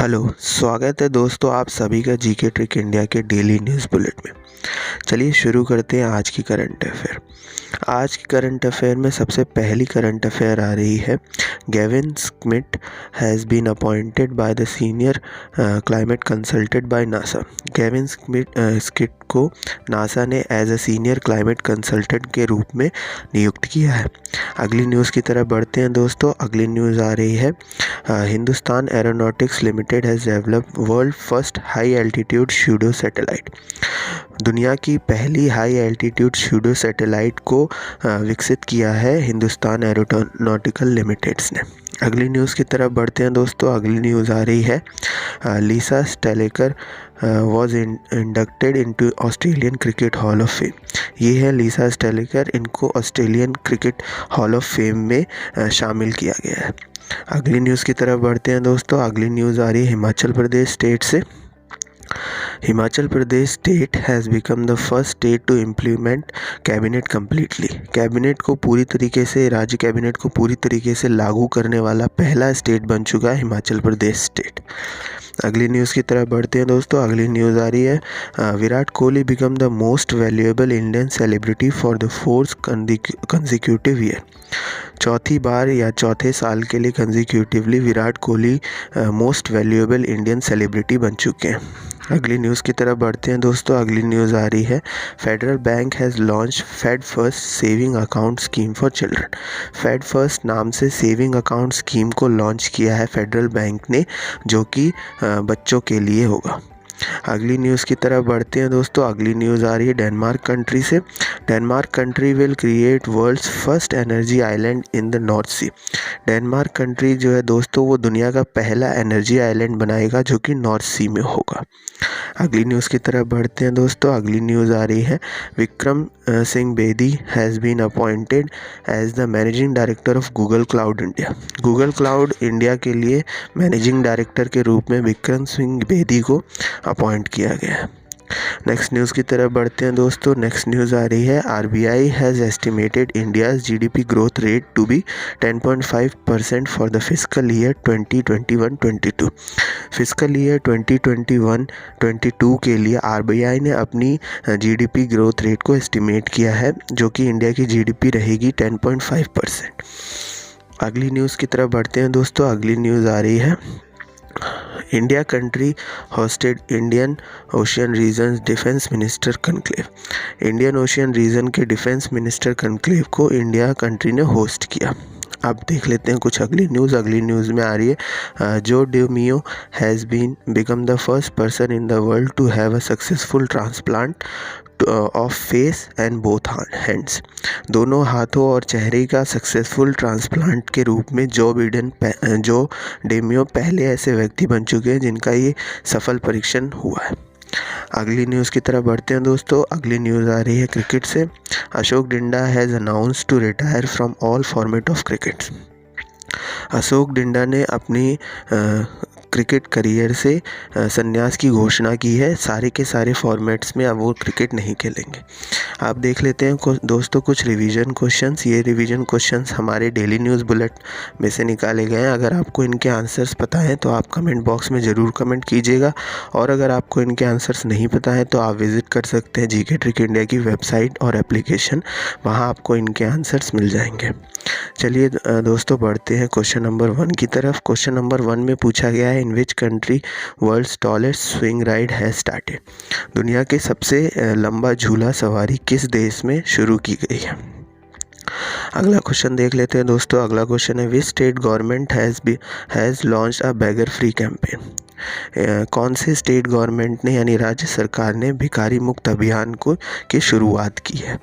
Hello, स्वागत है दोस्तों आप सभी का जीके ट्रिक इंडिया के डेली न्यूज़ बुलेट में। चलिए शुरू करते हैं आज की करंट अफेयर। आज की करंट अफेयर में सबसे पहली करंट अफेयर आ रही है, Gavin Smith has been appointed by the senior climate consultant by NASA. Gavin Smith को नासा ने as a senior climate consultant के रूप में नियुक्त किया है। अगली न्यूज़ की तरफ बढ़ते हैं दोस्तों। अगली न्यूज़ आ रही है, Hindustan aeronautics limited has developed world first high altitude pseudo satellite. दुनिया की पहली हाई एल्टीट्यूड स्यूडो सैटेलाइट को विकसित किया है हिंदुस्तान एरोनॉटिकल लिमिटेड्स ने। अगली न्यूज़ की तरफ बढ़ते हैं दोस्तों। अगली न्यूज़ आ रही है, Lisa Sthalekar was inducted into Australian cricket hall of fame. ये है लिसा स्टेलेकर, इनको Australian cricket hall of fame में शामिल किया गया है। अगली न्यूज़ की तरफ बढ़ते हैं दोस्तों। अगली न्यूज़ आ रही है हिमाचल प्रदेश स्टेट से। Himachal Pradesh state has become the first state to implement cabinet completely. Cabinet को पूरी तरीके से, राज्य कैबिनेट को पूरी तरीके से लागू करने वाला पहला स्टेट बन चुका है हिमाचल प्रदेश स्टेट। अगली न्यूज़ की तरफ बढ़ते हैं दोस्तों। अगली न्यूज़ आ रही है, Virat Kohli become the most valuable Indian celebrity for the fourth consecutive year. चौथी बार या चौथे साल के लिए consecutively Virat Kohli most valuable Indian celebrity बन चुके हैं। अगली न्यूज़ की तरफ बढ़ते हैं दोस्तों। अगली न्यूज़ आ रही है, Federal Bank has launch Fed First saving account scheme for children. Fed First नाम से सेविंग अकाउंट स्कीम को लॉन्च किया है फेडरल बैंक ने, जो कि बच्चों के लिए होगा। अगली न्यूज़ की तरफ बढ़ते हैं दोस्तों। अगली न्यूज़ आ रही है डेनमार्क कंट्री से। Denmark country will create world's first energy island in the North Sea. Denmark country जो है दोस्तों, वो दुनिया का पहला एनर्जी आइलैंड बनाएगा जो कि नॉर्थ सी में होगा। अगली न्यूज़ की तरफ बढ़ते हैं दोस्तों। अगली न्यूज़ आ रही है, Vikram Singh Bedi has been appointed as the managing director of Google Cloud India. Google Cloud India के लिए मैनेजिंग डायरेक्टर के रूप में विक्रम सिंह बेदी को अपॉइंट किया गया है। नेक्स्ट न्यूज़ की तरफ बढ़ते हैं दोस्तों। नेक्स्ट न्यूज़ आ रही है, RBI has estimated India's GDP growth rate to be 10.5% for the fiscal year 2021-22। Fiscal year 2021-22 के लिए आरबीआई ने अपनी जीडीपी ग्रोथ रेट को एस्टिमेट किया है, जो कि इंडिया की जीडीपी रहेगी 10.5%। अगली न्यूज़ की तरफ बढ़ते हैं दोस्तों। अगली न्यूज़ आ रही है, India country hosted Indian Ocean region defence minister conclave. Indian Ocean region के डिफेंस मिनिस्टर कनक्लेव को इंडिया कंट्री ने होस्ट किया। अब देख लेते हैं कुछ अगली न्यूज़। अगली न्यूज़ में आ रही है, Joe DiMeo has been become the first person in the world to have a successful transplant of face and both hands. दोनों हाथों और चेहरे का सक्सेसफुल ट्रांसप्लांट के रूप में जो डेमियो पहले ऐसे व्यक्ति बन चुके हैं जिनका ये सफल परीक्षण हुआ है। अगली न्यूज़ की तरफ बढ़ते हैं दोस्तों। अगली न्यूज़ आ रही है क्रिकेट से। Ashok Dinda has announced to retire from all format of cricket. Ashok Dinda ने अपनी क्रिकेट करियर से संन्यास की घोषणा की है। सारे के सारे फॉर्मेट्स में अब वो क्रिकेट नहीं खेलेंगे। आप देख लेते हैं दोस्तों कुछ रिवीजन क्वेश्चंस। ये रिवीजन क्वेश्चंस हमारे डेली न्यूज़ बुलेट में से निकाले गए हैं। अगर आपको इनके आंसर्स पता हैं तो आप कमेंट बॉक्स में ज़रूर कमेंट कीजिएगा, और अगर आपको इनके आंसर्स नहीं पता है तो आप विज़िट कर सकते हैं जीके ट्रिक इंडिया की वेबसाइट और एप्लीकेशन, वहाँ आपको इनके आंसर्स मिल जाएंगे। चलिए दोस्तों बढ़ते हैं क्वेश्चन नंबर 1 की तरफ। क्वेश्चन नंबर 1 में पूछा गया है, in which country world's tallest swing ride has started. दुनिया के सबसे लंबा झूला सवारी किस देश में शुरू की गई है। अगला क्वेश्चन देख लेते हैं दोस्तों। अगला क्वेश्चन है, which state government has launched a beggar free campaign. कौन से स्टेट गवर्नमेंट ने यानी राज्य सरकार ने भिखारी मुक्त अभियान की शुरुआत की है।